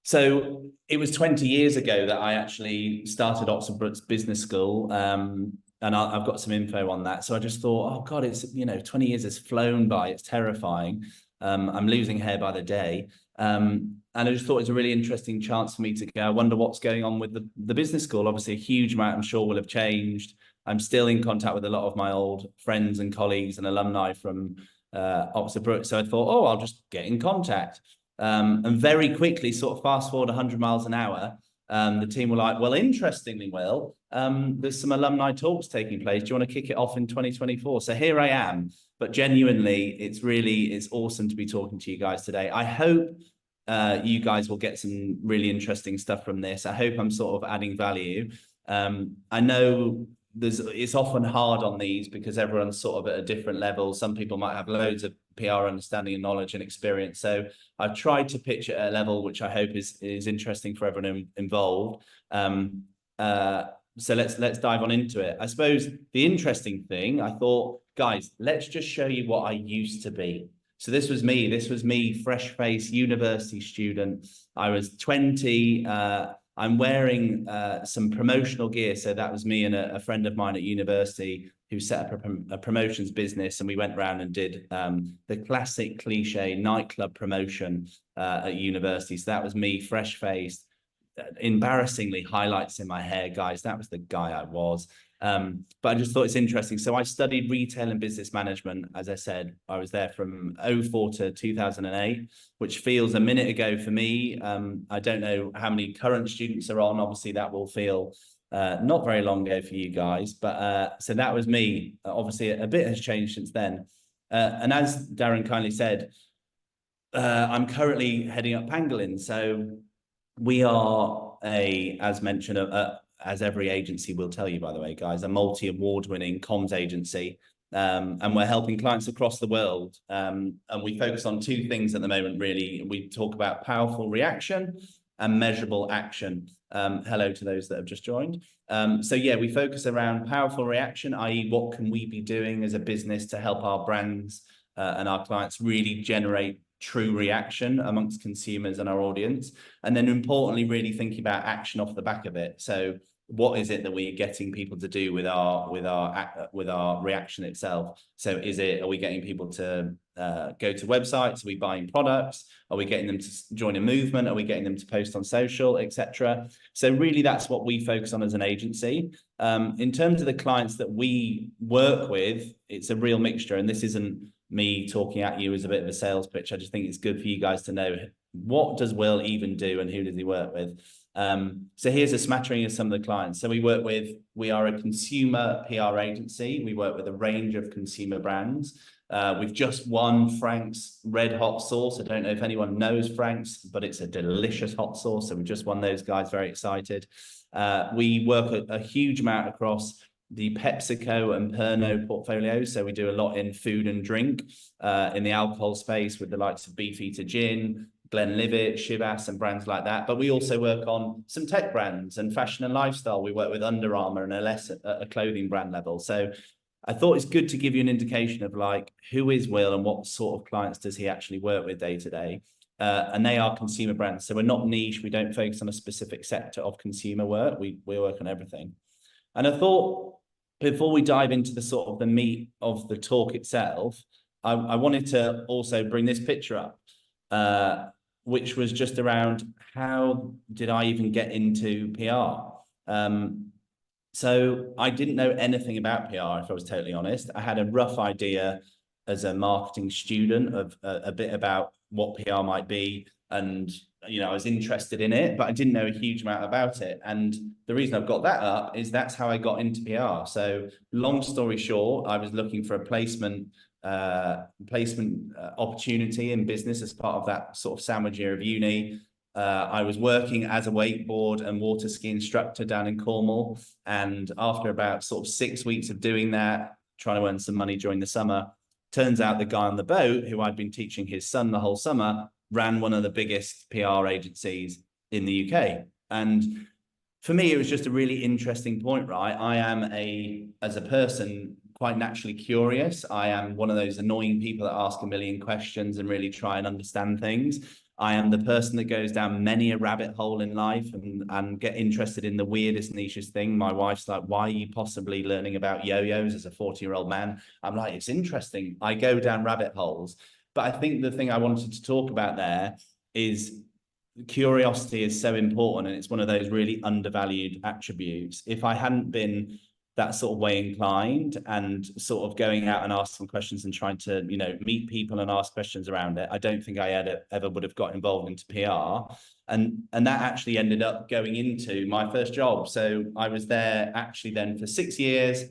So it was 20 years ago that I actually started Oxford Brookes Business School. And I've got some info on that. So I just thought, oh God, it's, 20 years has flown by. It's terrifying. I'm losing hair by the day. And I just thought it was a really interesting chance for me to go. I wonder what's going on with the business school. Obviously, a huge amount, I'm sure, will have changed. I'm still in contact with a lot of my old friends and colleagues and alumni from Oxford Brookes. So I thought, oh, I'll just get in contact. And very quickly, sort of fast forward 100 miles an hour, the team were like, well, interestingly, Will, there's some alumni talks taking place. Do you want to kick it off in 2024? So here I am. But genuinely, it's awesome to be talking to you guys today. I hope you guys will get some really interesting stuff from this. I hope I'm sort of adding value. I know it's often hard on these because everyone's sort of at a different level. Some people might have loads of PR understanding and knowledge and experience. So I've tried to pitch at a level which I hope is interesting for everyone involved. So let's dive on into it. I suppose the interesting thing, I thought, guys, let's just show you what I used to be. So this was me, fresh-faced university student. I was 20. I'm wearing some promotional gear. So that was me and a friend of mine at university who set up a promotions business. And we went around and did the classic cliche nightclub promotion at university. So that was me, fresh-faced. Embarrassingly, highlights in my hair, guys. That was the guy I was. But I just thought it's interesting. So I studied retail and business management. As I said, I was there from 2004 to 2008, which feels a minute ago for me. I don't know how many current students are on. Obviously, that will feel not very long ago for you guys. But so that was me. Obviously, a bit has changed since then. And as Darren kindly said, I'm currently heading up Pangolin. So we are as mentioned, as every agency will tell you, by the way, guys, a multi-award-winning comms agency. And we're helping clients across the world. And we focus on two things at the moment, really. We talk about powerful reaction and measurable action. Hello to those that have just joined. So yeah, we focus around powerful reaction, i.e. what can we be doing as a business to help our brands and our clients really generate true reaction amongst consumers and our audience, and then importantly really thinking about action off the back of it. So what is it that we're getting people to do with our reaction itself? So are we getting people to go to websites? Are we buying products? Are we getting them to join a movement? Are we getting them to post on social, etc.? So really that's what we focus on as an agency. In terms of the clients that we work with, it's a real mixture, and this isn't me talking at you as a bit of a sales pitch. I just think it's good for you guys to know, what does Will even do and who does he work with? So here's a smattering of some of the clients. So we are a consumer PR agency. We work with a range of consumer brands. We've just won Frank's Red Hot Sauce. I don't know if anyone knows Frank's, but it's a delicious hot sauce. So we just won those guys, very excited. We work a huge amount across the PepsiCo and Pernod portfolio. So we do a lot in food and drink, in the alcohol space with the likes of Beefeater Gin, Glenlivet, Chivas and brands like that. But we also work on some tech brands and fashion and lifestyle. We work with Under Armour and a clothing brand level. So I thought it's good to give you an indication of like, who is Will and what sort of clients does he actually work with day to day? And they are consumer brands. So we're not niche. We don't focus on a specific sector of consumer work. We work on everything. And I thought, before we dive into the sort of the meat of the talk itself, I wanted to also bring this picture up, which was just around how did I even get into PR? So I didn't know anything about PR, if I was totally honest. I had a rough idea as a marketing student of a bit about what PR might be, and I was interested in it, but I didn't know a huge amount about it. And the reason I've got that up is that's how I got into PR. So long story short, I was looking for a placement opportunity in business as part of that sort of sandwich year of uni. I was working as a wakeboard and water ski instructor down in Cornwall. And after about sort of 6 weeks of doing that, trying to earn some money during the summer, turns out the guy on the boat who I'd been teaching his son the whole summer ran one of the biggest PR agencies in the UK. And for me, it was just a really interesting point, right? I am as a person, quite naturally curious. I am one of those annoying people that ask a million questions and really try and understand things. I am the person that goes down many a rabbit hole in life and get interested in the weirdest, nichest thing. My wife's like, why are you possibly learning about yo-yos as a 40-year-old man? I'm like, it's interesting. I go down rabbit holes. But I think the thing I wanted to talk about there is curiosity is so important, and it's one of those really undervalued attributes. If I hadn't been that sort of way inclined and sort of going out and asking questions and trying to, you know, meet people and ask questions around it, I don't think I ever would have got involved into PR. And that actually ended up going into my first job. So I was there actually then for 6 years.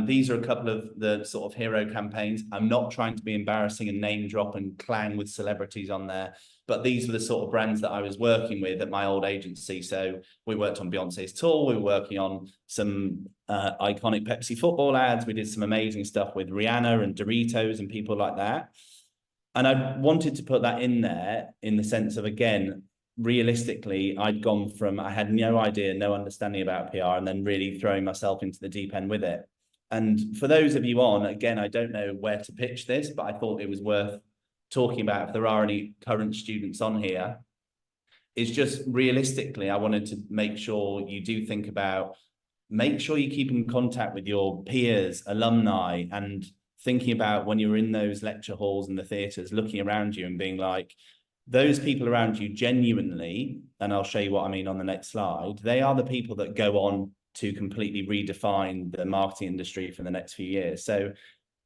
These are a couple of the sort of hero campaigns. I'm not trying to be embarrassing and name drop and clang with celebrities on there, but these were the sort of brands that I was working with at my old agency. So we worked on Beyonce's tour. We were working on some iconic Pepsi football ads. We did some amazing stuff with Rihanna and Doritos and people like that. And I wanted to put that in there in the sense of, again, realistically, I'd gone from, I had no idea, no understanding about PR, and then really throwing myself into the deep end with it. And for those of you on, again, I don't know where to pitch this, but I thought it was worth talking about if there are any current students on here. It's just realistically, I wanted to make sure you do think about, make sure you keep in contact with your peers, alumni, and thinking about when you're in those lecture halls and the theatres, looking around you and being like, those people around you genuinely, and I'll show you what I mean on the next slide, they are the people that go on to completely redefine the marketing industry for the next few years. So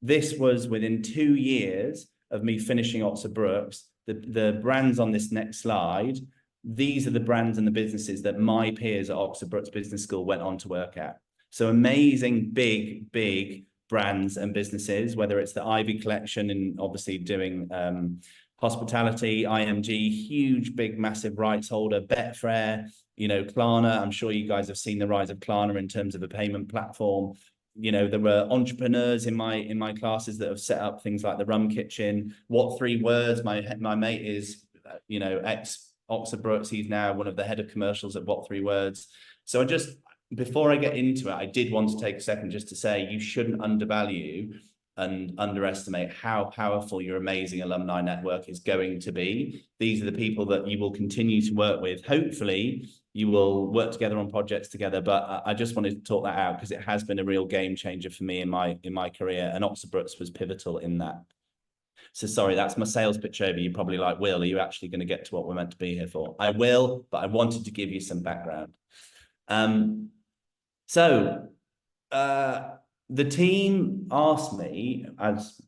this was within 2 years of me finishing Oxford Brookes. The brands on this next slide, these are the brands and the businesses that my peers at Oxford Brookes Business School went on to work at. So amazing, big brands and businesses, whether it's the Ivy Collection and obviously doing hospitality, IMG, huge, big, massive rights holder, Betfair, you know, Klarna. I'm sure you guys have seen the rise of Klarna in terms of a payment platform. You know, there were entrepreneurs in my classes that have set up things like the Rum Kitchen. What 3 Words? My mate is, you know, ex Oxford Brookes. He's now one of the head of commercials at What 3 Words. So I just, before I get into it, I did want to take a second just to say you shouldn't undervalue and underestimate how powerful your amazing alumni network is going to be. These are the people that you will continue to work with. Hopefully, you will work together on projects together, but I just wanted to talk that out because it has been a real game changer for me in my career, and Oxford Brookes was pivotal in that. So sorry, that's my sales pitch over. You're probably like, Will, are you actually going to get to what we're meant to be here for? I will, but I wanted to give you some background. The team asked me, as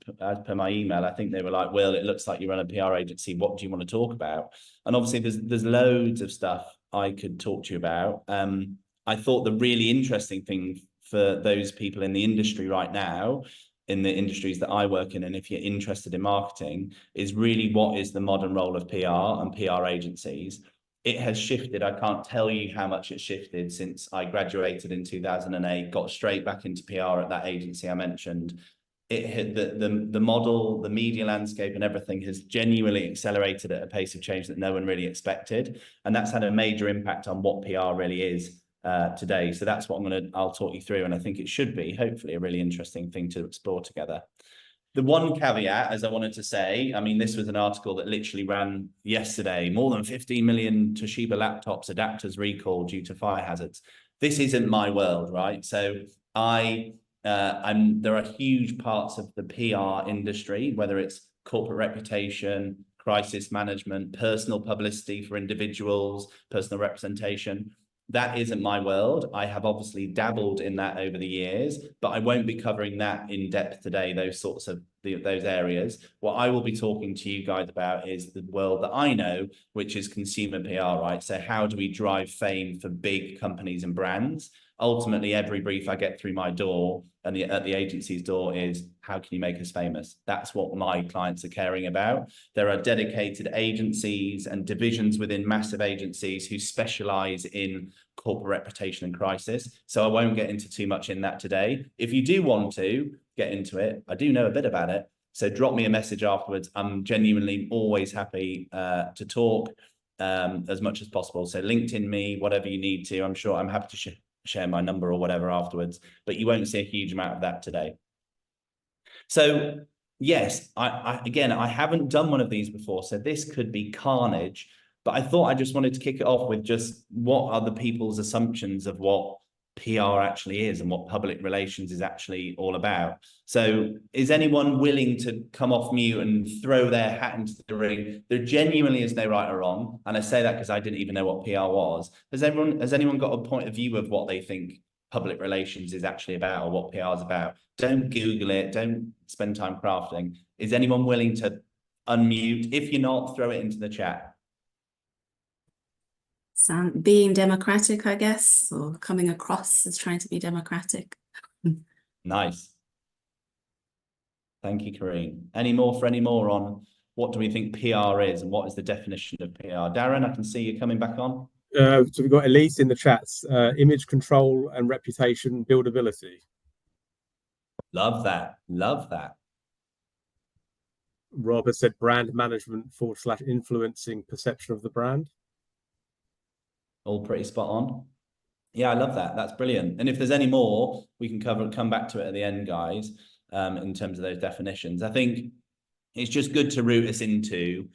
per my email, I think they were like, Will, it looks like you run a PR agency. What do you want to talk about? And obviously there's loads of stuff I could talk to you about. I thought the really interesting thing for those people in the industry right now, in the industries that I work in, and if you're interested in marketing, is really what is the modern role of PR and PR agencies. It has shifted. I can't tell you how much it's shifted since I graduated in 2008, got straight back into PR at that agency I mentioned. It hit the model, the media landscape and everything has genuinely accelerated at a pace of change that no one really expected. And that's had a major impact on what PR really is today. So that's what I'll talk you through. And I think it should be, hopefully, a really interesting thing to explore together. The one caveat, as I wanted to say, I mean, this was an article that literally ran yesterday, more than 15 million Toshiba laptops adapters recalled due to fire hazards. This isn't my world, right? So there are huge parts of the PR industry, whether it's corporate reputation, crisis management, personal publicity for individuals, personal representation. That isn't my world. I have obviously dabbled in that over the years, but I won't be covering that in depth today, those sorts of those areas. What I will be talking to you guys about is the world that I know, which is consumer PR, right? So how do we drive fame for big companies and brands? Ultimately, every brief I get through my door and at the agency's door is, how can you make us famous? That's what my clients are caring about. There are dedicated agencies and divisions within massive agencies who specialize in corporate reputation and crisis. So I won't get into too much in that today. If you do want to get into it, I do know a bit about it. So drop me a message afterwards. I'm genuinely always happy to talk as much as possible. So LinkedIn me, whatever you need to. I'm sure I'm happy to share my number or whatever afterwards, but you won't see a huge amount of that today. So yes, again, I haven't done one of these before, so this could be carnage. But I thought I just wanted to kick it off with just what are the people's assumptions of what PR actually is and what public relations is actually all about. So is anyone willing to come off mute and throw their hat into the ring? There genuinely is no right or wrong. And I say that because I didn't even know what PR was. Has anyone got a point of view of what they think public relations is actually about or what PR is about? Don't Google it. Don't spend time crafting. Is anyone willing to unmute? If you're not, throw it into the chat. Being democratic, I guess, or coming across as trying to be democratic. Nice. Thank you, Kareen. Any more on what do we think PR is and what is the definition of PR? Darren, I can see you coming back on. So we've got Elise in the chats, image control and reputation buildability. Love that. Love that. Rob has said brand management / influencing perception of the brand. All pretty spot on. Yeah, I love that. That's brilliant. And if there's any more, we can come back to it at the end, guys, in terms of those definitions. I think it's just good to root us into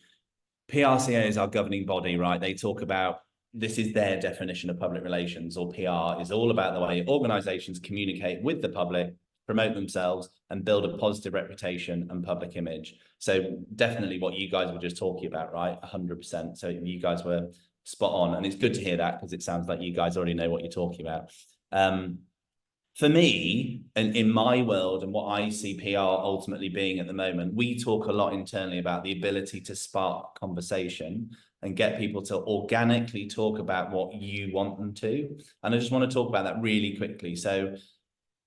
PRCA is our governing body, right? They talk about this is their definition of public relations, or PR is all about the way organizations communicate with the public, promote themselves, and build a positive reputation and public image. So definitely what you guys were just talking about, right? 100%. So you guys were spot on. And it's good to hear that because it sounds like you guys already know what you're talking about. For me, and in my world and what I see PR ultimately being at the moment, we talk a lot internally about the ability to spark conversation and get people to organically talk about what you want them to. And I just want to talk about that really quickly. So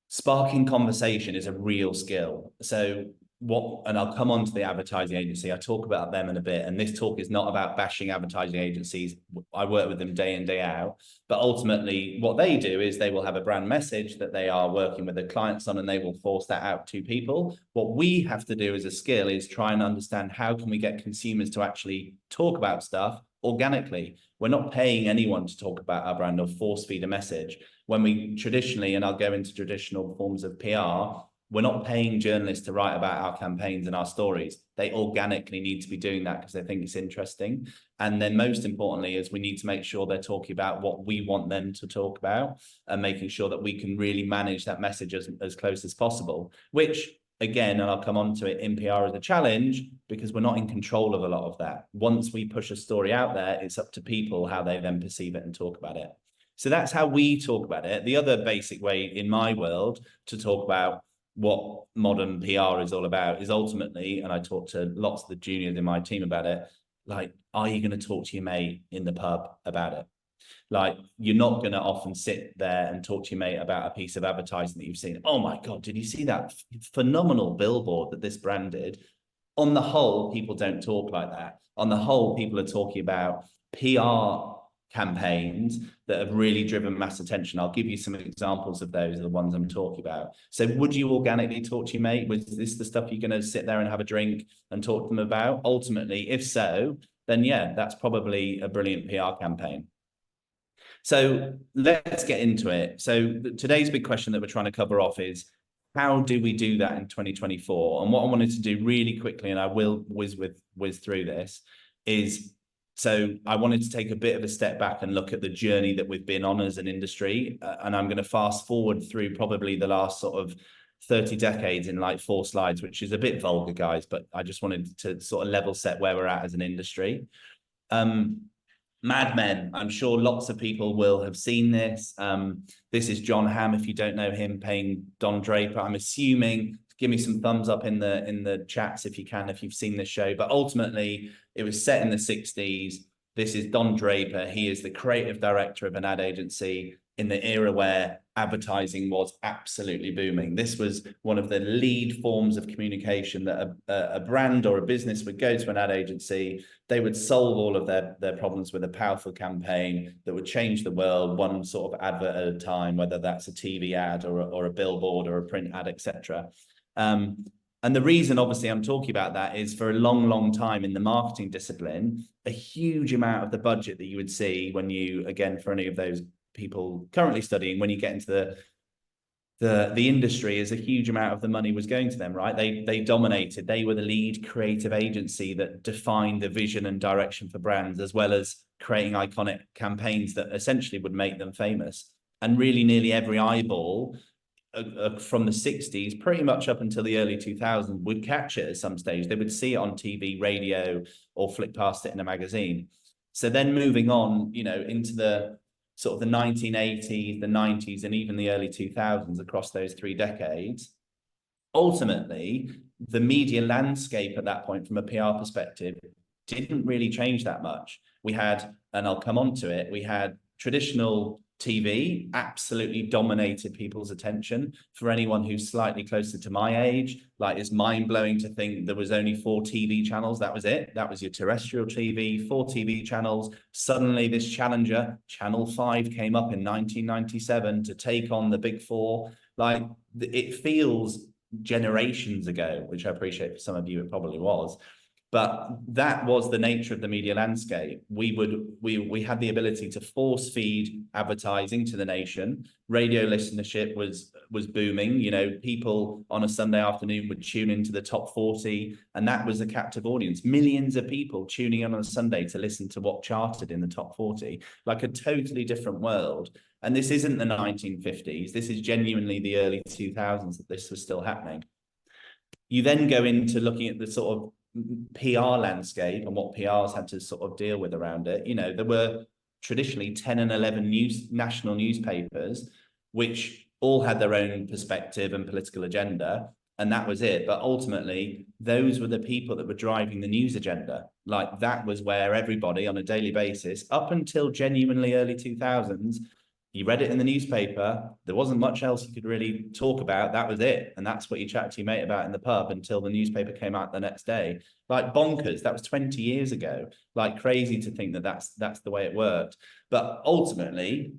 sparking conversation is a real skill. So and I'll come on to the advertising agency. I talk about them in a bit, and this talk is not about bashing advertising agencies. I work with them day in, day out, but ultimately what they do is they will have a brand message that they are working with their clients on, and they will force that out to people. What we have to do as a skill is try and understand how can we get consumers to actually talk about stuff organically. We're not paying anyone to talk about our brand or force feed a message. When we traditionally, and I'll go into traditional forms of PR, we're not paying journalists to write about our campaigns and our stories. They organically need to be doing that because they think it's interesting. And then most importantly is we need to make sure they're talking about what we want them to talk about and making sure that we can really manage that message as close as possible, which again, and I'll come on to it, in PR as a challenge because we're not in control of a lot of that. Once we push a story out there, it's up to people how they then perceive it and talk about it. So that's how we talk about it. The other basic way in my world to talk about what modern PR is all about is ultimately, and I talk to lots of the juniors in my team about it, like, are you going to talk to your mate in the pub about it? Like, you're not going to often sit there and talk to your mate about a piece of advertising that you've seen. Oh my God, did you see that phenomenal billboard that this brand did? On the whole, people don't talk like that. On the whole, people are talking about PR campaigns that have really driven mass attention. I'll give you some examples of those, are the ones I'm talking about. So would you organically talk to your mate? Was this the stuff you're going to sit there and have a drink and talk to them about? Ultimately, if so, then yeah, that's probably a brilliant PR campaign. So let's get into it. So today's big question that we're trying to cover off is, how do we do that in 2024? And what I wanted to do really quickly, and I will whiz through this, is so I wanted to take a bit of a step back and look at the journey that we've been on as an industry. And I'm going to fast forward through probably the last sort of 30 decades in like 4 slides, which is a bit vulgar, guys, but I just wanted to sort of level set where we're at as an industry. Mad Men, I'm sure lots of people will have seen this. This is John Hamm, if you don't know him, playing Don Draper. I'm assuming, give me some thumbs up in the chats if you can, if you've seen this show. But ultimately, it was set in the 60s. This is Don Draper. He is the creative director of an ad agency in the era where advertising was absolutely booming. This was one of the lead forms of communication that a brand or a business would go to an ad agency. They would solve all of their problems with a powerful campaign that would change the world, one sort of advert at a time, whether that's a TV ad or a billboard or a print ad, etc. And the reason, obviously, I'm talking about that is for a long, long time in the marketing discipline, a huge amount of the budget that you would see when you, again, for any of those people currently studying, when you get into the the industry is a huge amount of the money was going to them, right? They dominated. They were the lead creative agency that defined the vision and direction for brands, as well as creating iconic campaigns that essentially would make them famous. And really nearly every eyeball from the 60s pretty much up until the early 2000s would catch it at some stage. They would see it on TV, radio, or flick past it in a magazine. So then moving on, you know, into the sort of the 1980s, the 90s, and even the early 2000s, across those 3 decades, ultimately, the media landscape at that point from a PR perspective didn't really change that much. We had, and I'll come on to it, we had traditional TV absolutely dominated people's attention. For anyone who's slightly closer to my age, like, it's mind-blowing to think there was only 4 TV channels. That was it. That was your terrestrial TV, 4 TV channels. Suddenly this challenger, Channel 5, came up in 1997 to take on the big 4. Like, it feels generations ago, which I appreciate for some of you it probably was. But that was the nature of the media landscape. We had the ability to force feed advertising to the nation. Radio listenership was booming. You know, people on a Sunday afternoon would tune into the top 40, and that was a captive audience. Millions of people tuning in on a Sunday to listen to what charted in the top 40, like a totally different world. And this isn't the 1950s. This is genuinely the early 2000s that this was still happening. You then go into looking at the sort of PR landscape and what PRs had to sort of deal with around it. You know, there were traditionally 10 and 11 national newspapers, which all had their own perspective and political agenda, and that was it. But ultimately, those were the people that were driving the news agenda. Like, that was where everybody on a daily basis, up until genuinely early 2000s, you read it in the newspaper. There wasn't much else you could really talk about. That was it. And that's what you chat to your mate about in the pub until the newspaper came out the next day. Like, bonkers. That was 20 years ago. Like, crazy to think that that's the way it worked. But ultimately,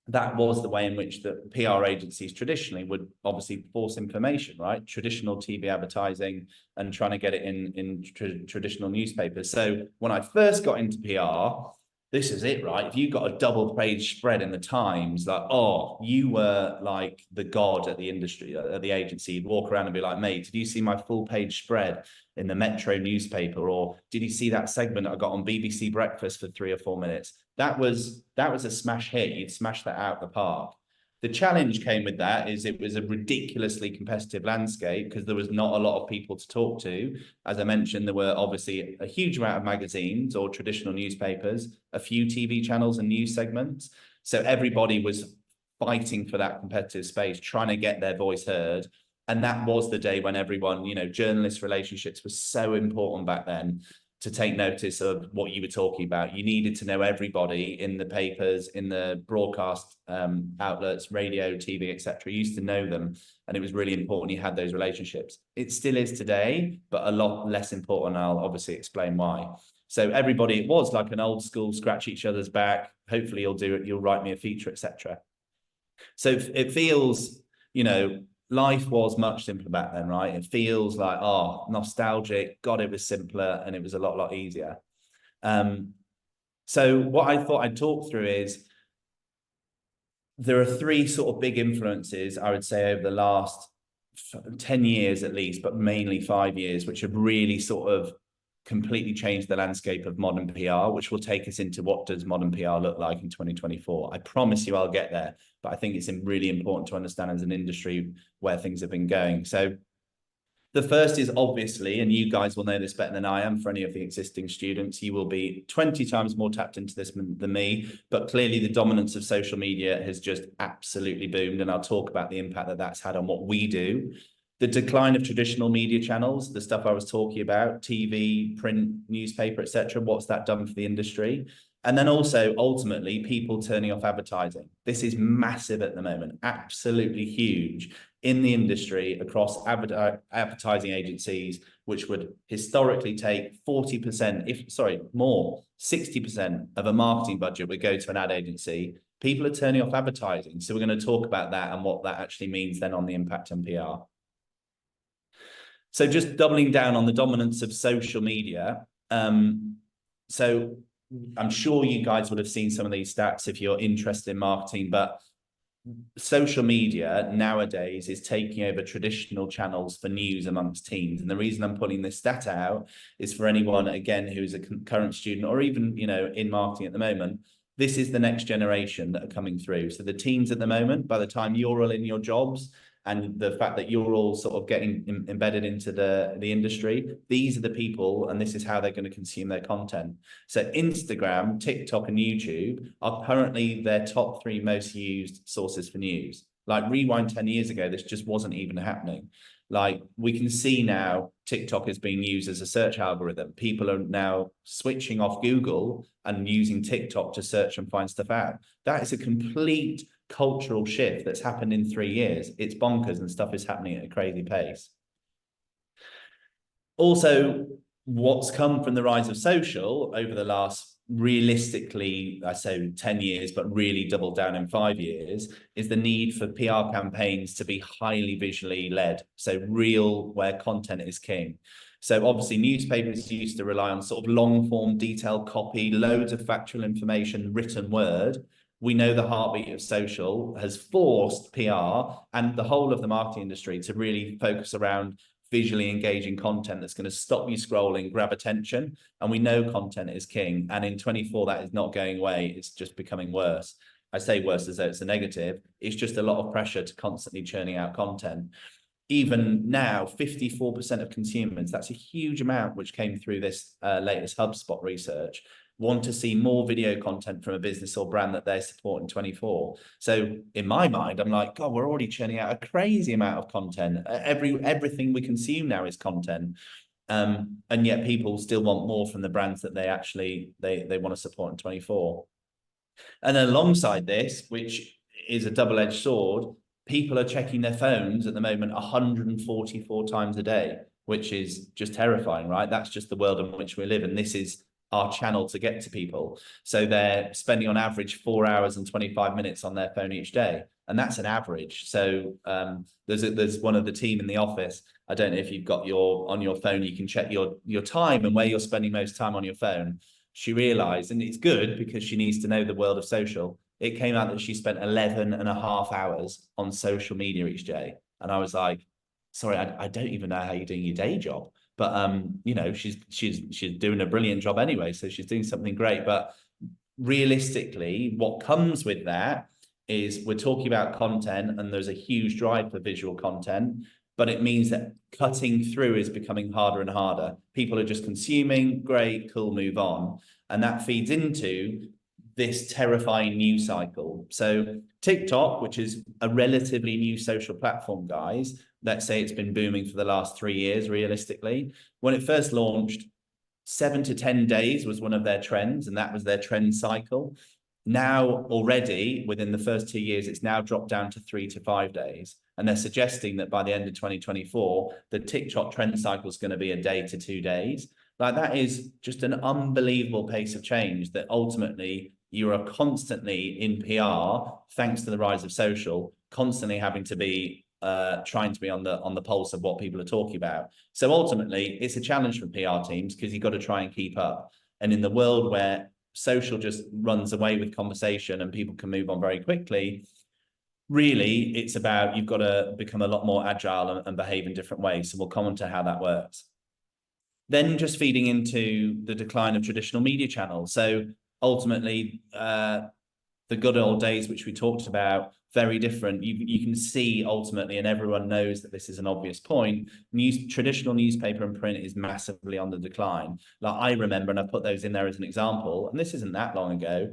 that was the way in which the PR agencies traditionally would obviously force information, right? Traditional TV advertising and trying to get it in traditional newspapers. So when I first got into PR, this is it, right? If you got a double page spread in the Times, like, oh, you were like the god at the industry, at the agency. You'd walk around and be like, mate, did you see my full page spread in the Metro newspaper? Or did you see that segment I got on BBC Breakfast for 3 or 4 minutes? That was a smash hit. You'd smash that out of the park. The challenge came with that is it was a ridiculously competitive landscape because there was not a lot of people to talk to. As I mentioned, there were obviously a huge amount of magazines or traditional newspapers, a few TV channels and news segments. So everybody was fighting for that competitive space, trying to get their voice heard. And that was the day when everyone, you know, journalist relationships were so important back then. To take notice of what you were talking about, you needed to know everybody in the papers, in the broadcast outlets, radio, TV, etc. You used to know them, and it was really important you had those relationships. It still is today, but a lot less important. I'll obviously explain why. So everybody, it was like an old school scratch each other's back. Hopefully you'll do it. You'll write me a feature, etc. So it feels, you know, life was much simpler back then, right? It feels like, oh, nostalgic. God, it was simpler and it was a lot easier. So what I thought I'd talk through is there are 3 sort of big influences, I would say, over the last 10 years at least, but mainly 5 years, which have really sort of completely changed the landscape of modern PR, which will take us into what does modern PR look like in 2024. I promise you I'll get there, but I think it's really important to understand as an industry where things have been going. So the first is obviously, and you guys will know this better than I am, for any of the existing students, you will be 20 times more tapped into this than me, but clearly the dominance of social media has just absolutely boomed, and I'll talk about the impact that that's had on what we do. The decline of traditional media channels, the stuff I was talking about, TV, print, newspaper, etc. What's that done for the industry? And then also, ultimately, people turning off advertising. This is massive at the moment, absolutely huge in the industry across advertising agencies, which would historically take 40%, more, 60% of a marketing budget would go to an ad agency. People are turning off advertising. So we're going to talk about that and what that actually means then on the impact on PR. So just doubling down on the dominance of social media. So I'm sure you guys would have seen some of these stats if you're interested in marketing, but social media nowadays is taking over traditional channels for news amongst teens. And the reason I'm pulling this stat out is for anyone, again, who's a current student or even, you know, in marketing at the moment, this is the next generation that are coming through. So the teens at the moment, by the time you're all in your jobs, and the fact that you're all sort of getting embedded into the industry, these are the people, and this is how they're going to consume their content. So Instagram, TikTok, and YouTube are currently their top 3 most used sources for news. Like rewind 10 years ago, this just wasn't even happening. Like we can see now TikTok is being used as a search algorithm. People are now switching off Google and using TikTok to search and find stuff out. That is a complete cultural shift that's happened in 3 years. It's bonkers, and stuff is happening at a crazy pace. Also, what's come from the rise of social over the last, realistically, I say 10 years, but really doubled down in 5 years, is the need for PR campaigns to be highly visually led. So real, where content is king. So obviously newspapers used to rely on sort of long form detailed copy, loads of factual information, written word. We know the heartbeat of social has forced PR and the whole of the marketing industry to really focus around visually engaging content that's going to stop you scrolling, grab attention. And we know content is king. And in 24, that is not going away. It's just becoming worse. I say worse as though it's a negative. It's just a lot of pressure to constantly churning out content. Even now, 54% of consumers, that's a huge amount, which came through this latest HubSpot research, want to see more video content from a business or brand that they're supporting 24. So in my mind, I'm like, God, we're already churning out a crazy amount of content. Everything we consume now is content. And yet people still want more from the brands that they actually, they want to support in 24. And alongside this, which is a double-edged sword, people are checking their phones at the moment 144 times a day, which is just terrifying, right? That's just the world in which we live. And this is our channel to get to people. So they're spending on average 4 hours and 25 minutes on their phone each day. And that's an average. So there's one of the team in the office. I don't know if you've got on your phone, you can check your time and where you're spending most time on your phone. She realized, and it's good because she needs to know the world of social. It came out that she spent 11.5 hours on social media each day. And I was like, sorry, I don't even know how you're doing your day job. But you know, she's doing a brilliant job anyway, so she's doing something great. But realistically, what comes with that is we're talking about content, and there's a huge drive for visual content, but it means that cutting through is becoming harder and harder. People are just consuming, great, cool, move on. And that feeds into this terrifying news cycle. So TikTok, which is a relatively new social platform, guys, let's say it's been booming for the last 3 years, realistically. When it first launched, 7 to 10 days was one of their trends, and that was their trend cycle. Now, already within the first 2 years, it's now dropped down to 3 to 5 days. And they're suggesting that by the end of 2024, the TikTok trend cycle is going to be a day to 2 days. Like that is just an unbelievable pace of change that ultimately you are constantly in PR, thanks to the rise of social, constantly having to be trying to be on the pulse of what people are talking about. So ultimately, it's a challenge for PR teams because you've got to try and keep up. And in the world where social just runs away with conversation and people can move on very quickly, really, it's about you've got to become a lot more agile and behave in different ways. So we'll comment on how that works. Then just feeding into the decline of traditional media channels. So ultimately, the good old days, which we talked about, very different. You can see ultimately, and everyone knows that this is an obvious point, traditional newspaper and print is massively on the decline. Like I remember, and I put those in there as an example, and this isn't that long ago,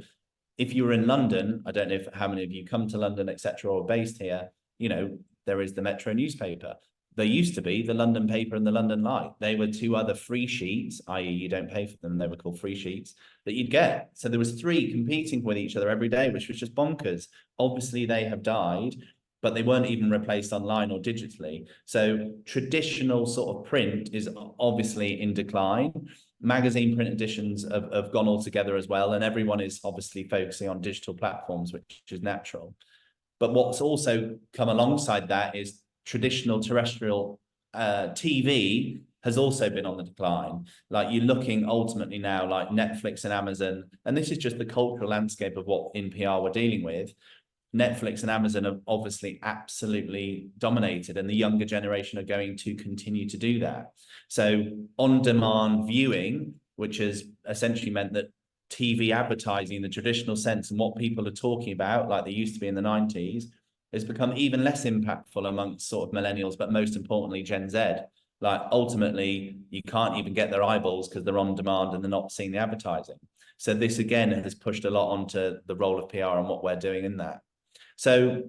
if you were in London, I don't know how many of you come to London, etc., or based here, you know, there is the Metro newspaper. There used to be the London Paper and the London Light. They were 2 other free sheets, i.e. you don't pay for them, they were called free sheets, that you'd get. So there was 3 competing with each other every day, which was just bonkers. Obviously they have died, but they weren't even replaced online or digitally. So traditional sort of print is obviously in decline. Magazine print editions have gone altogether as well, and everyone is obviously focusing on digital platforms, which is natural. But what's also come alongside that is traditional terrestrial TV has also been on the decline. Like you're looking ultimately now like Netflix and Amazon, and this is just the cultural landscape of what in PR we're dealing with. Netflix and Amazon have obviously absolutely dominated, and the younger generation are going to continue to do that. So on-demand viewing, which has essentially meant that TV advertising in the traditional sense and what people are talking about, like they used to be in the 90s, has become even less impactful amongst sort of millennials, but most importantly, Gen Z. Like ultimately, you can't even get their eyeballs because they're on demand and they're not seeing the advertising. So this again has pushed a lot onto the role of PR and what we're doing in that. So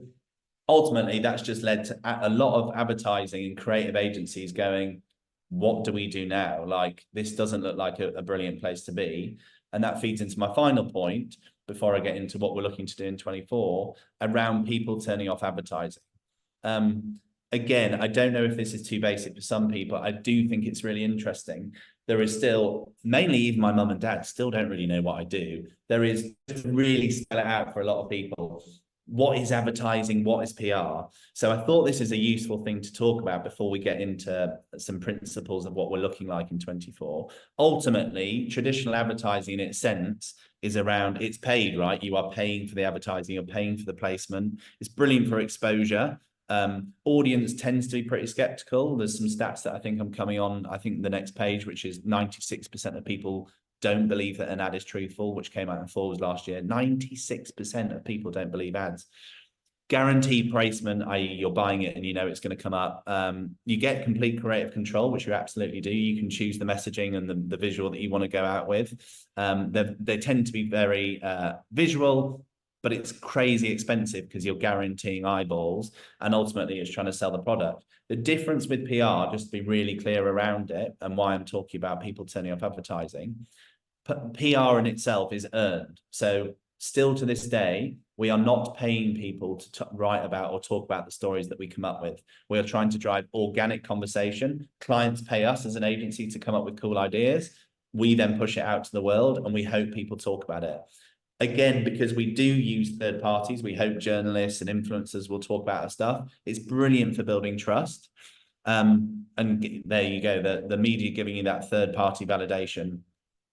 ultimately, that's just led to a lot of advertising and creative agencies going, what do we do now? Like, this doesn't look like a brilliant place to be. And that feeds into my final point before I get into what we're looking to do in 24 around people turning off advertising. Again, I don't know if this is too basic for some people. I do think it's really interesting. There is still, mainly even my mum and dad still don't really know what I do. There is to really spell it out for a lot of people. What is advertising? What is PR? So I thought this is a useful thing to talk about before we get into some principles of what we're looking like in 24. Ultimately, traditional advertising in its sense is around, it's paid, right? You are paying for the advertising, you're paying for the placement. It's brilliant for exposure. Audience tends to be pretty skeptical. There's some stats that I think I'm coming on, I think the next page, which is 96% of people don't believe that an ad is truthful, which came out in Forbes last year. 96% of people don't believe ads. Guaranteed placement, i.e. you're buying it and you know it's going to come up. You get complete creative control, which you absolutely do. You can choose the messaging and the visual that you want to go out with. They tend to be very visual, but it's crazy expensive because you're guaranteeing eyeballs, and ultimately it's trying to sell the product. The difference with PR, just to be really clear around it and why I'm talking about people turning off advertising, PR in itself is earned. So still to this day, we are not paying people to write about or talk about the stories that we come up with. We are trying to drive organic conversation. Clients pay us as an agency to come up with cool ideas. We then push it out to the world and we hope people talk about it. Again, because we do use third parties, we hope journalists and influencers will talk about our stuff. It's brilliant for building trust. And there you go, the media giving you that third party validation.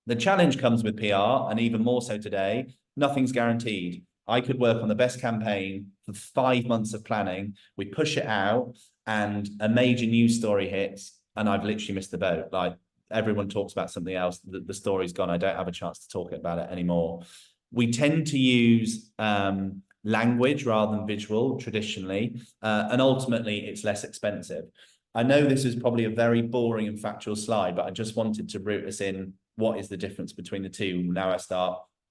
The challenge comes with PR, and even more so today, nothing's guaranteed. I could work on the best campaign for 5 months of planning. We push it out and a major news story hits and I've literally missed the boat. Like everyone talks about something else. The story's gone. I don't have a chance to talk about it anymore. We tend to use language rather than visual traditionally, and ultimately it's less expensive. I know this is probably a very boring and factual slide, but I just wanted to root us in what is the difference between the two. Now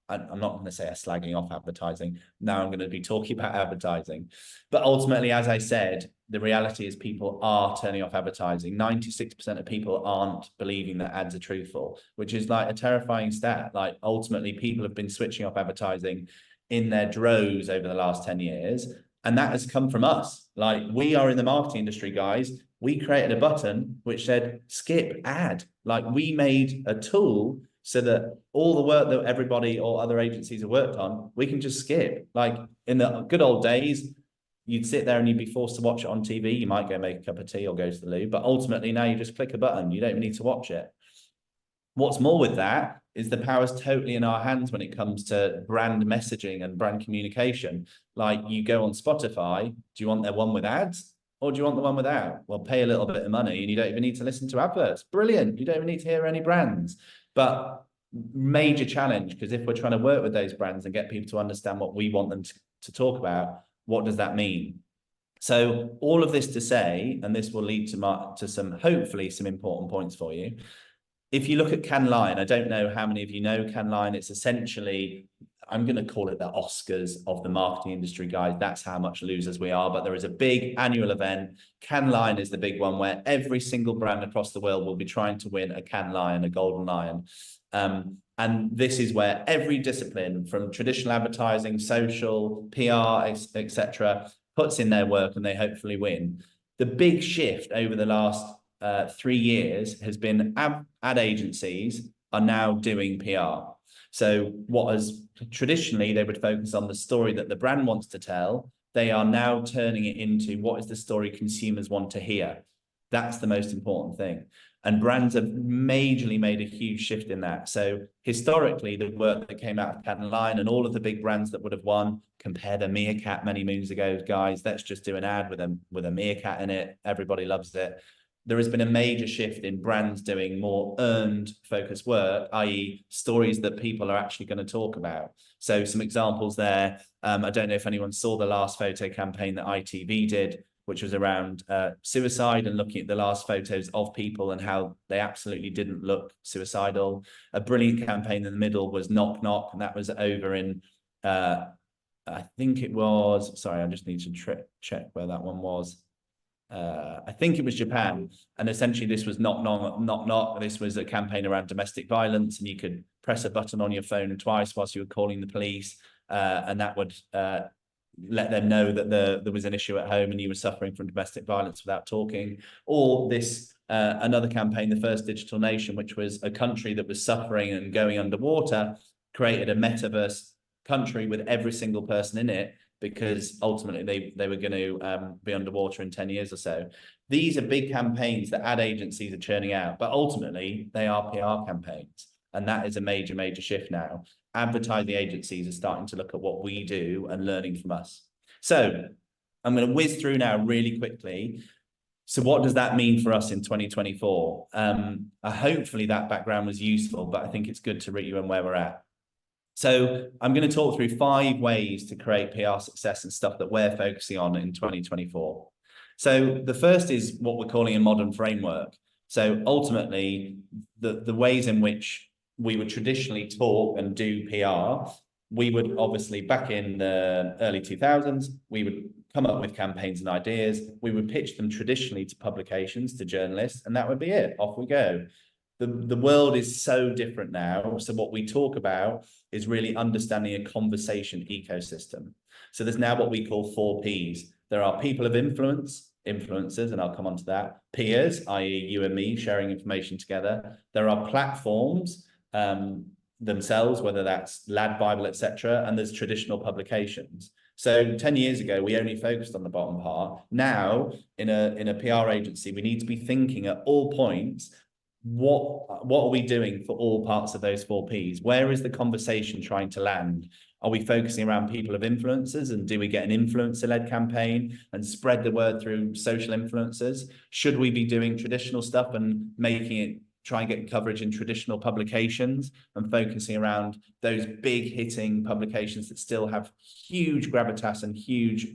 I'm not going to say slagging off advertising. Now I'm going to be talking about advertising. But ultimately, as I said, the reality is people are turning off advertising. 96% of people aren't believing that ads are truthful, which is like a terrifying stat. Like ultimately, people have been switching off advertising in their droves over the last 10 years. And that has come from us. Like we are in the marketing industry, guys. We created a button which said skip ad. Like we made a tool so that all the work that everybody or other agencies have worked on, we can just skip. Like in the good old days, you'd sit there and you'd be forced to watch it on TV. You might go make a cup of tea or go to the loo, but ultimately now you just click a button. You don't even need to watch it. What's more with that is the power's totally in our hands when it comes to brand messaging and brand communication. Like you go on Spotify, do you want their one with ads? Or do you want the one without? Well, pay a little bit of money and you don't even need to listen to adverts. Brilliant. You don't even need to hear any brands. But major challenge, because if we're trying to work with those brands and get people to understand what we want them to talk about, what does that mean? So all of this to say, and this will lead to some, hopefully some important points for you. If you look at Cannes Lion, I don't know how many of you know Cannes Lion. It's essentially, I'm going to call it the Oscars of the marketing industry, guys. That's how much losers we are. But there is a big annual event. Cannes Lion is the big one where every single brand across the world will be trying to win a Cannes Lion, a golden lion. And this is where every discipline from traditional advertising, social, PR, etc., puts in their work and they hopefully win. The big shift over the last 3 years has been ad agencies are now doing PR. So what as traditionally they would focus on the story that the brand wants to tell, they are now turning it into what is the story consumers want to hear. That's the most important thing. And brands have majorly made a huge shift in that. So historically, the work that came out of Cat and Lion and all of the big brands that would have won, compare the meerkat many moons ago, guys, let's just do an ad with a meerkat in it. Everybody loves it. There has been a major shift in brands doing more earned focused work, i.e. stories that people are actually going to talk about. So some examples there. I don't know if anyone saw the last photo campaign that ITV did, which was around suicide and looking at the last photos of people and how they absolutely didn't look suicidal. A brilliant campaign in the middle was Knock Knock, and that was over in, I think it was, sorry, I just need to check where that one was. I think it was Japan, and essentially this was knock knock knock knock. This was a campaign around domestic violence, and you could press a button on your phone twice whilst you were calling the police, and that would let them know that there was an issue at home and you were suffering from domestic violence without talking. Or this another campaign, the First Digital Nation, which was a country that was suffering and going underwater, created a metaverse country with every single person in it, because ultimately they were going to be underwater in 10 years or so. These are big campaigns that ad agencies are churning out, but ultimately they are PR campaigns. And that is a major, major shift now. Advertising agencies are starting to look at what we do and learning from us. So I'm going to whiz through now really quickly. So what does that mean for us in 2024? Hopefully that background was useful, but I think it's good to read you on where we're at. So I'm going to talk through 5 ways to create PR success and stuff that we're focusing on in 2024. So the first is what we're calling a modern framework. So ultimately, the ways in which we would traditionally talk and do PR, we would obviously, back in the early 2000s, we would come up with campaigns and ideas. We would pitch them traditionally to publications, to journalists, and that would be it. Off we go. The world is so different now. So what we talk about is really understanding a conversation ecosystem. So there's now what we call 4 Ps. There are people of influence, influencers, and I'll come on to that. Peers, i.e. you and me sharing information together. There are platforms themselves, whether that's Lad Bible, etc. And there's traditional publications. So 10 years ago, we only focused on the bottom part. Now, in a PR agency, we need to be thinking at all points, what are we doing for all parts of those 4 Ps? Where is the conversation trying to land? Are we focusing around people of influencers, and do we get an influencer-led campaign and spread the word through social influencers? Should we be doing traditional stuff and making it, try and get coverage in traditional publications and focusing around those big hitting publications that still have huge gravitas and huge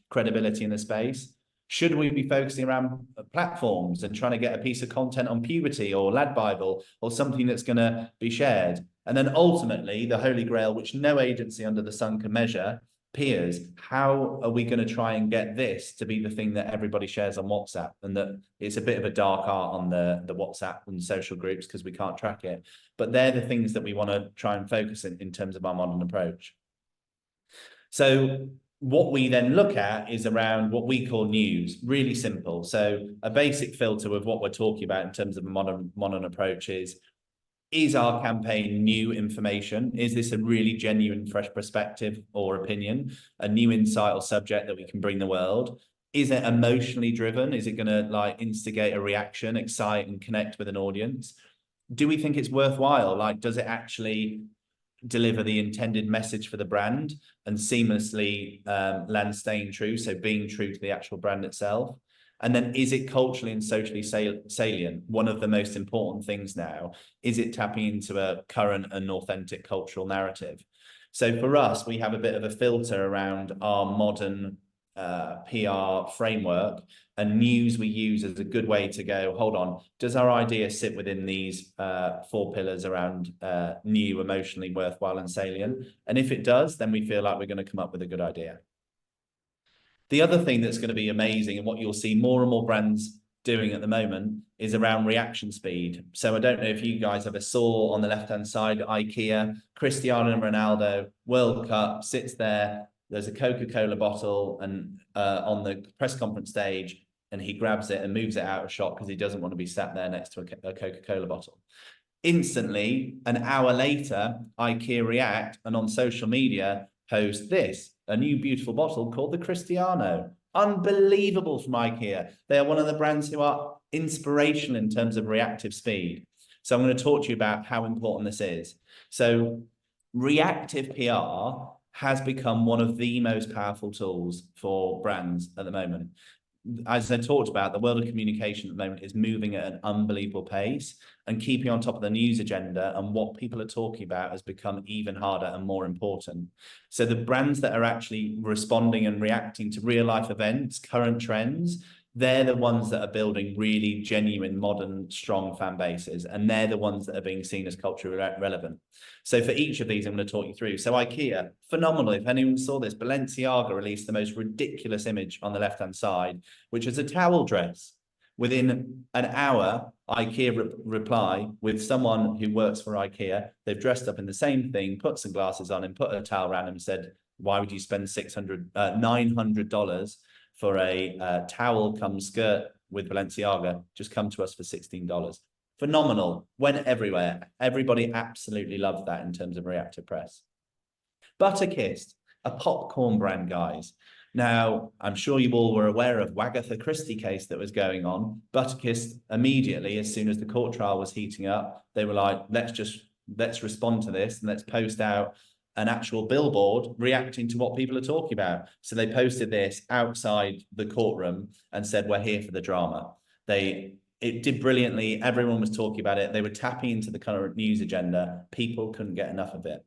credibility in the space? Should we be focusing around platforms and trying to get a piece of content on puberty or Lad Bible or something that's going to be shared? And then ultimately, the holy grail, which no agency under the sun can measure, peers. How are we going to try and get this to be the thing that everybody shares on WhatsApp? And that it's a bit of a dark art on the WhatsApp and social groups because we can't track it. But they're the things that we want to try and focus in terms of our modern approach. So what we then look at is around what we call news, really simple. So a basic filter of what we're talking about in terms of a modern approach is our campaign new information? Is this a really genuine, fresh perspective or opinion, a new insight or subject that we can bring the world? Is it emotionally driven? Is it going to like instigate a reaction, excite and connect with an audience? Do we think it's worthwhile? Like, does it actually deliver the intended message for the brand and seamlessly land staying true, so being true to the actual brand itself? And then is it culturally and socially salient? One of the most important things now, is it tapping into a current and authentic cultural narrative? So for us, we have a bit of a filter around our modern PR framework, and news we use as a good way to go, hold on, does our idea sit within these 4 pillars around new, emotionally worthwhile and salient? And if it does, then we feel like we're going to come up with a good idea. The other thing that's going to be amazing, and what you'll see more and more brands doing at the moment, is around reaction speed. So I don't know if you guys ever saw on the left-hand side, IKEA, Cristiano Ronaldo, World Cup, sits there, there's a Coca-Cola bottle and on the press conference stage, and he grabs it and moves it out of shot because he doesn't want to be sat there next to a Coca-Cola bottle. Instantly, an hour later, IKEA react and on social media post this, a new beautiful bottle called the Cristiano. Unbelievable from IKEA. They are one of the brands who are inspirational in terms of reactive speed. So I'm going to talk to you about how important this is. So reactive PR has become one of the most powerful tools for brands at the moment. As I talked about, the world of communication at the moment is moving at an unbelievable pace, and keeping on top of the news agenda and what people are talking about has become even harder and more important. So the brands that are actually responding and reacting to real life events, current trends, they're the ones that are building really genuine, modern, strong fan bases, and they're the ones that are being seen as culturally relevant. So for each of these, I'm going to talk you through. So IKEA, phenomenal. If anyone saw this, Balenciaga released the most ridiculous image on the left-hand side, which is a towel dress. Within an hour, IKEA reply with someone who works for IKEA. They've dressed up in the same thing, put some glasses on and put a towel around and said, why would you spend $900 for a towel come skirt with Balenciaga? Just come to us for $16. Phenomenal. Went everywhere. Everybody absolutely loved that in terms of reactive press. Butterkist, a popcorn brand, guys. Now, I'm sure you all were aware of Wagatha Christie case that was going on. Butterkist immediately, as soon as the court trial was heating up, they were like, let's respond to this and let's post out an actual billboard reacting to what people are talking about. So they posted this outside the courtroom and said, we're here for the drama. It did brilliantly. Everyone was talking about it. They were tapping into the current news agenda. People couldn't get enough of it.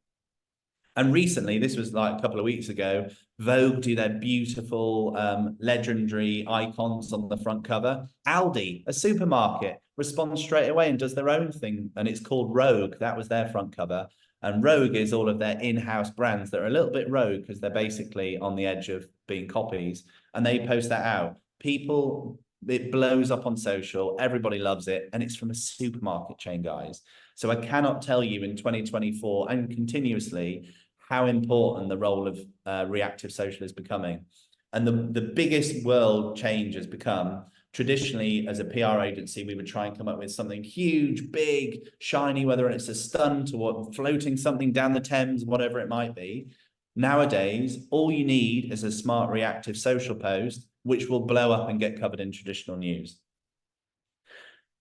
And recently, this was like a couple of weeks ago, Vogue do their beautiful, legendary icons on the front cover. Aldi, a supermarket, responds straight away and does their own thing. And it's called Rogue. That was their front cover. And Rogue is all of their in-house brands that are a little bit rogue because they're basically on the edge of being copies. And they post that out. It blows up on social. Everybody loves it. And it's from a supermarket chain, guys. So I cannot tell you in 2024 and continuously how important the role of reactive social is becoming. And the biggest world change has become, traditionally as a PR agency, we would try and come up with something huge, big, shiny, whether it's a stunt or floating something down the Thames, whatever it might be. Nowadays, all you need is a smart reactive social post, which will blow up and get covered in traditional news.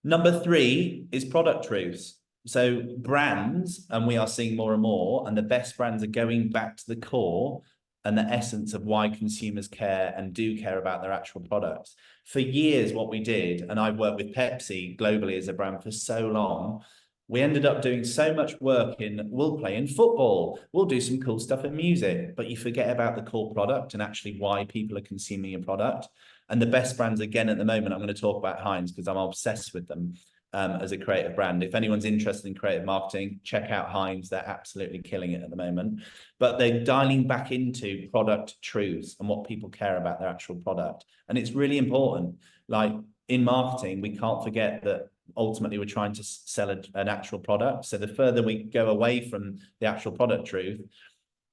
Number 3 is product truths. So brands, and we are seeing more and more, and the best brands are going back to the core and the essence of why consumers care and do care about their actual products. For years, what we did, and I've worked with Pepsi globally as a brand for so long, we ended up doing so much work we'll play in football, we'll do some cool stuff in music, but you forget about the core product and actually why people are consuming your product. And the best brands, again, at the moment, I'm going to talk about Heinz because I'm obsessed with them. As a creative brand. If anyone's interested in creative marketing, check out Heinz. They're absolutely killing it at the moment. But they're dialing back into product truths and what people care about their actual product. And it's really important. Like in marketing, we can't forget that ultimately we're trying to sell an actual product. So the further we go away from the actual product truth,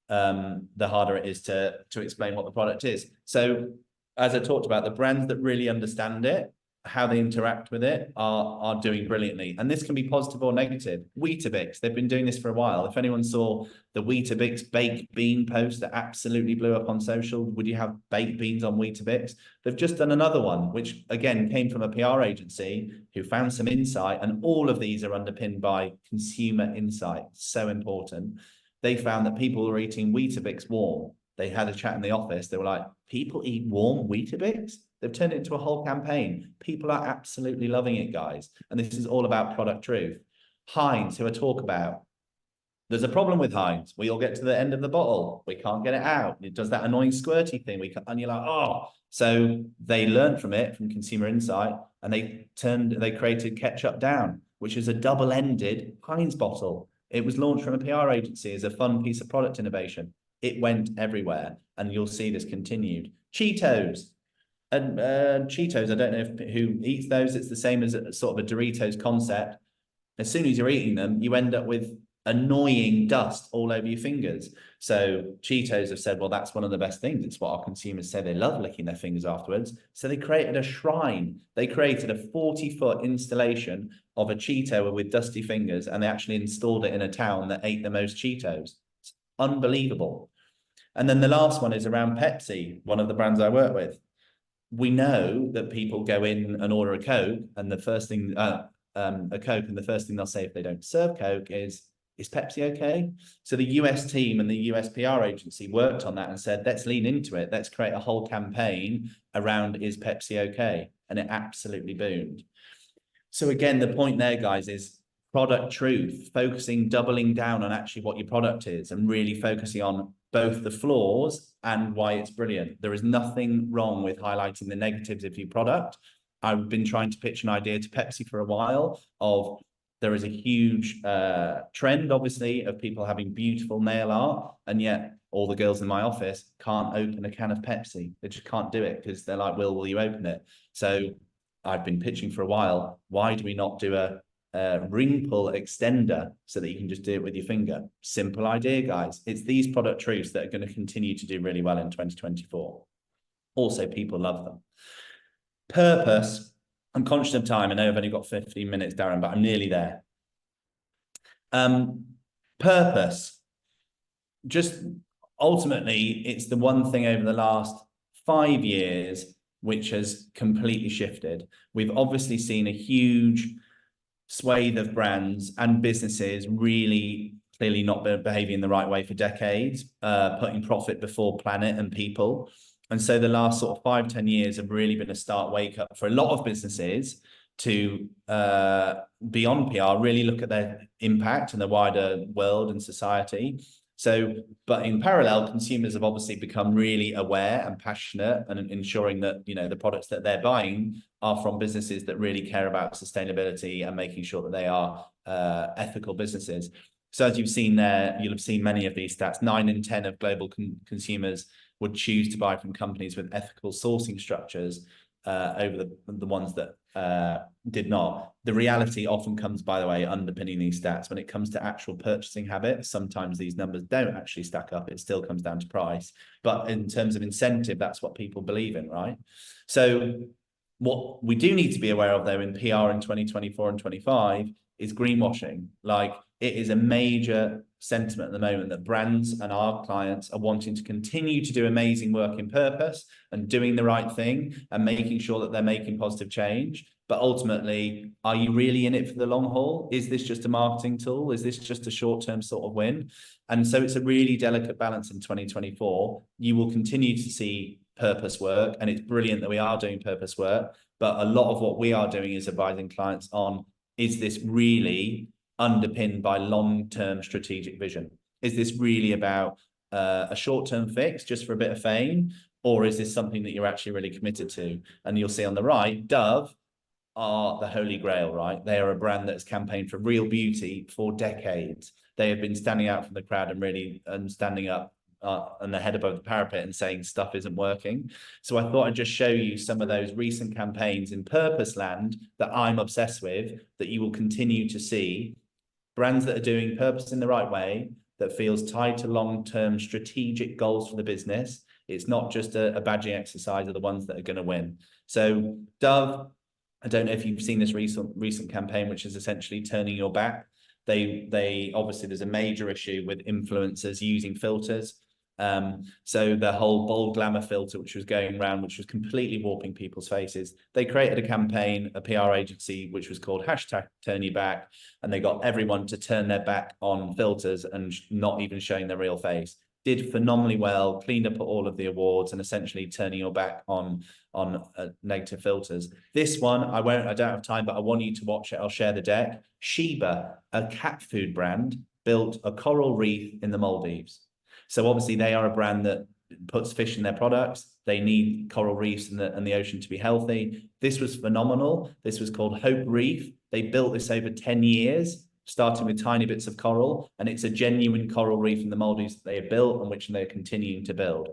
the harder it is to explain what the product is. So as I talked about, the brands that really understand it, how they interact with it are doing brilliantly. And this can be positive or negative. Weetabix, they've been doing this for a while. If anyone saw the Weetabix baked bean post that absolutely blew up on social, would you have baked beans on Weetabix? They've just done another one, which again came from a PR agency who found some insight, and all of these are underpinned by consumer insight. So important. They found that people were eating Weetabix warm. They had a chat in the office. They were like, people eat warm Weetabix? They've turned it into a whole campaign. People are absolutely loving it, guys. And this is all about product truth. Heinz, who I talk about. There's a problem with Heinz. We all get to the end of the bottle. We can't get it out. It does that annoying squirty thing. And you're like, oh. So they learned from it, from consumer insight, and they created Ketchup Down, which is a double-ended Heinz bottle. It was launched from a PR agency as a fun piece of product innovation. It went everywhere, and you'll see this continued. Cheetos. And Cheetos, I don't know who eats those. It's the same as a sort of a Doritos concept. As soon as you're eating them, you end up with annoying dust all over your fingers. So Cheetos have said, well, that's one of the best things. It's what our consumers say. They love licking their fingers afterwards. So they created a shrine. They created a 40-foot installation of a Cheeto with dusty fingers, and they actually installed it in a town that ate the most Cheetos. It's unbelievable. And then the last one is around Pepsi, one of the brands I work with. we know that people go in and order a Coke, and the first thing, a Coke, and the first thing they'll say if they don't serve Coke is Pepsi okay? So the US team and the US PR agency worked on that and said, let's lean into it. Let's create a whole campaign around is Pepsi okay? And it absolutely boomed. So again, the point there, guys, is product truth, focusing, doubling down on actually what your product is and really focusing on both the flaws and why it's brilliant. There is nothing wrong with highlighting the negatives of your product. I've been trying to pitch an idea to Pepsi for a while of there is a huge trend, obviously, of people having beautiful nail art, and yet all the girls in my office can't open a can of Pepsi. They just can't do it because they're like, will you open it? So I've been pitching for a while. Why do we not do a ring pull extender so that you can just do it with your finger? Simple idea, guys. It's these product truths that are going to continue to do really well in 2024. Also, people love them. Purpose. I'm conscious of time. I know I've only got 15 minutes, Darren, but I'm nearly there. Purpose. Just ultimately, it's the one thing over the last 5 years which has completely shifted. We've obviously seen a huge swathe of brands and businesses really clearly not behaving the right way for decades, putting profit before planet and people. And so the last sort of 5-10 years have really been a stark wake up for a lot of businesses to beyond PR, really look at their impact in the wider world and society. So, but in parallel, consumers have obviously become really aware and passionate and ensuring that, you know, the products that they're buying are from businesses that really care about sustainability and making sure that they are ethical businesses. So as you've seen there, you'll have seen many of these stats. 9 in 10 of global consumers would choose to buy from companies with ethical sourcing structures over the ones that did not. The reality often comes, by the way, underpinning these stats. When it comes to actual purchasing habits, sometimes these numbers don't actually stack up. It still comes down to price. But in terms of incentive, that's what people believe in, right? So what we do need to be aware of, though, in PR in 2024 and 25 is greenwashing. Like, it is a major sentiment at the moment that brands and our clients are wanting to continue to do amazing work in purpose and doing the right thing and making sure that they're making positive change. But ultimately, are you really in it for the long haul? Is this just a marketing tool? Is this just a short-term sort of win? And so it's a really delicate balance in 2024. You will continue to see purpose work, and it's brilliant that we are doing purpose work. But a lot of what we are doing is advising clients on, is this really underpinned by long-term strategic vision? Is this really about a short-term fix just for a bit of fame? Or is this something that you're actually really committed to? And you'll see on the right, Dove are the holy grail, right? They are a brand that has campaigned for real beauty for decades. They have been standing out from the crowd and really standing up and the head above the parapet and saying stuff isn't working. So I thought I'd just show you some of those recent campaigns in purpose land that I'm obsessed with, that you will continue to see. Brands that are doing purpose in the right way, that feels tied to long-term strategic goals for the business. It's not just a badging exercise of the ones that are going to win. So Dove, I don't know if you've seen this recent campaign, which is essentially turning your back. They obviously, there's a major issue with influencers using filters. So the whole bold glamour filter, which was going around, which was completely warping people's faces, they created a campaign, a PR agency, which was called #TurnYouBack, and they got everyone to turn their back on filters and not even showing their real face. Did phenomenally well, cleaned up all of the awards, and essentially turning your back on negative filters. This one, I don't have time, but I want you to watch it. I'll share the deck. Sheba, a cat food brand, built a coral reef in the Maldives. So obviously they are a brand that puts fish in their products. They need coral reefs and the ocean to be healthy. This was phenomenal. This was called Hope Reef. They built this over 10 years, starting with tiny bits of coral, and it's a genuine coral reef in the Maldives that they have built and which they're continuing to build.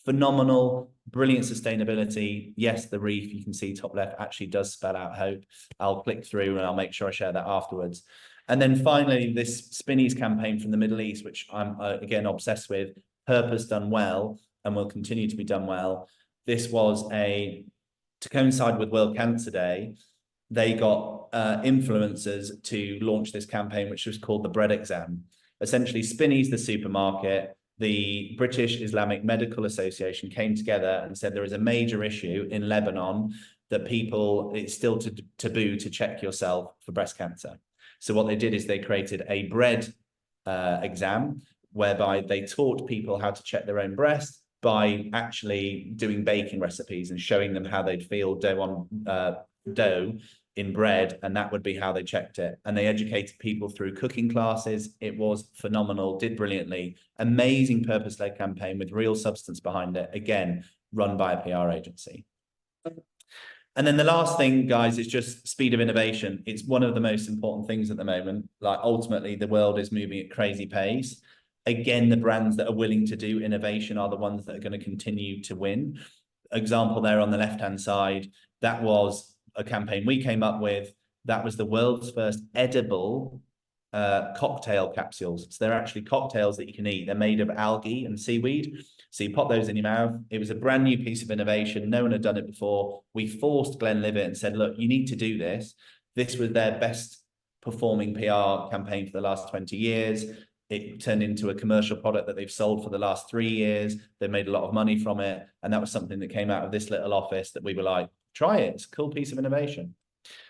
Phenomenal, brilliant sustainability. Yes, the reef, you can see top left, actually does spell out hope. I'll click through and I'll make sure I share that afterwards. And then finally, this Spinneys campaign from the Middle East, which I'm again obsessed with, purpose done well and will continue to be done well. This was to coincide with World Cancer Day, they got influencers to launch this campaign, which was called the Bread Exam. Essentially, Spinneys, the supermarket, the British Islamic Medical Association came together and said there is a major issue in Lebanon that it's still taboo to check yourself for breast cancer. So what they did is they created a bread exam whereby they taught people how to check their own breast by actually doing baking recipes and showing them how they'd feel dough in bread, and that would be how they checked it. And they educated people through cooking classes. It was phenomenal, did brilliantly. Amazing purpose-led campaign with real substance behind it, again, run by a PR agency. And then the last thing, guys, is just speed of innovation. It's one of the most important things at the moment. Like, ultimately, the world is moving at crazy pace. Again, the brands that are willing to do innovation are the ones that are going to continue to win. Example there on the left-hand side, that was a campaign we came up with. That was the world's first edible cocktail capsules. So they're actually cocktails that you can eat. They're made of algae and seaweed. So you pop those in your mouth. It was a brand new piece of innovation. No one had done it before. We forced Glenlivet and said, look, you need to do this. This was their best performing PR campaign for the last 20 years. It turned into a commercial product that they've sold for the last 3 years. They've made a lot of money from it. And that was something that came out of this little office that we were like, try it. It's a cool piece of innovation.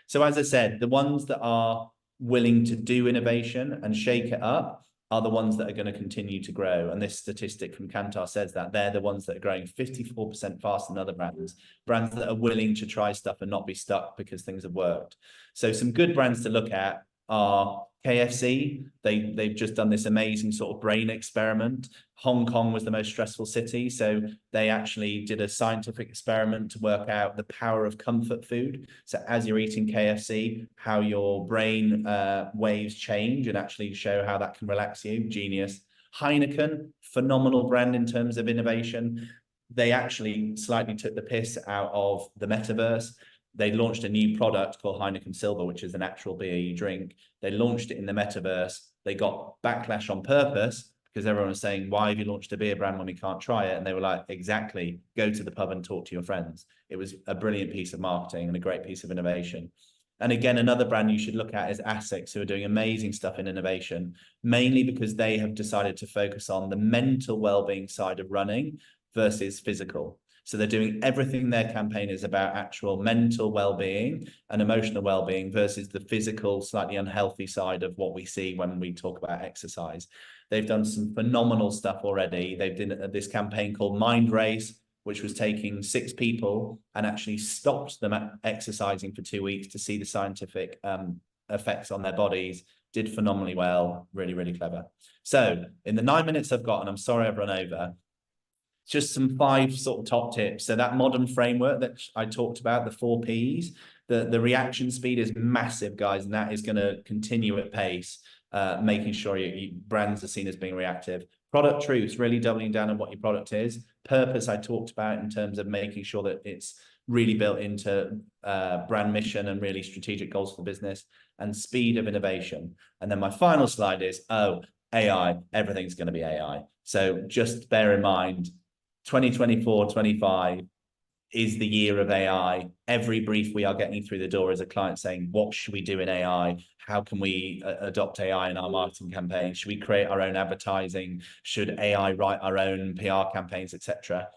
So as I said, the ones that are willing to do innovation and shake it up are the ones that are going to continue to grow. And this statistic from Kantar says that they're the ones that are growing 54% faster than other brands that are willing to try stuff and not be stuck because things have worked. So some good brands to look at are KFC. They've just done this amazing sort of brain experiment. Hong Kong was the most stressful city, so they actually did a scientific experiment to work out the power of comfort food. So as you're eating KFC, how your brain waves change and actually show how that can relax you. Genius. Heineken, phenomenal brand in terms of innovation. They actually slightly took the piss out of the metaverse. They launched a new product called Heineken Silver, which is an actual beer you drink. They launched it in the metaverse. They got backlash on purpose because everyone was saying, why have you launched a beer brand when we can't try it? And they were like, exactly, go to the pub and talk to your friends. It was a brilliant piece of marketing and a great piece of innovation. And again, another brand you should look at is Asics, who are doing amazing stuff in innovation, mainly because they have decided to focus on the mental well-being side of running versus physical. So they're doing everything. Their campaign is about actual mental well-being and emotional well-being versus the physical, slightly unhealthy side of what we see when we talk about exercise. They've done some phenomenal stuff already. They've done this campaign called Mind Race, which was taking 6 people and actually stopped them exercising for 2 weeks to see the scientific effects on their bodies. Did phenomenally well. Really, really clever. So in the 9 minutes I've got, and I'm sorry I've run over, just some 5 sort of top tips. So that modern framework that I talked about, the 4 Ps, the reaction speed is massive, guys, and that is going to continue at pace, making sure your brands are seen as being reactive. Product truths, really doubling down on what your product is. Purpose, I talked about in terms of making sure that it's really built into brand mission and really strategic goals for business, and speed of innovation. And then my final slide is, AI, everything's going to be AI. So just bear in mind, 2024-25 is the year of AI. Every brief we are getting through the door is a client saying, what should we do in AI? How can we adopt AI in our marketing campaign? Should we create our own advertising? Should AI write our own PR campaigns, etc.?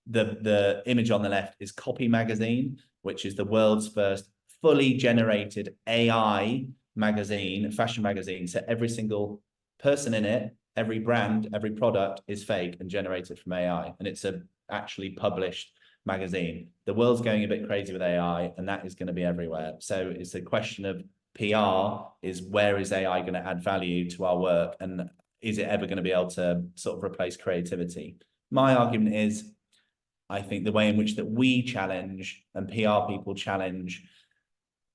The image on the left is Copy Magazine, which is the world's first fully generated AI magazine, fashion magazine. So every single person in it, every brand, every product is fake and generated from AI. And it's a actually published magazine. The world's going a bit crazy with AI, and that is going to be everywhere. So it's a question of PR is, where is AI going to add value to our work? And is it ever going to be able to sort of replace creativity? My argument is, I think the way in which that we challenge and PR people challenge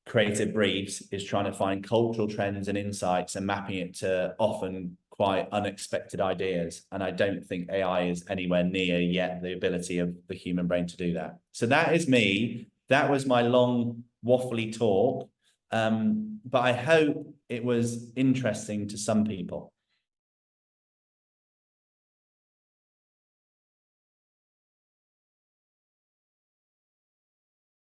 creative briefs is trying to find cultural trends and insights and mapping it to often quite unexpected ideas. And I don't think AI is anywhere near yet the ability of the human brain to do that. So that is me. That was my long waffly talk. But I hope it was interesting to some people.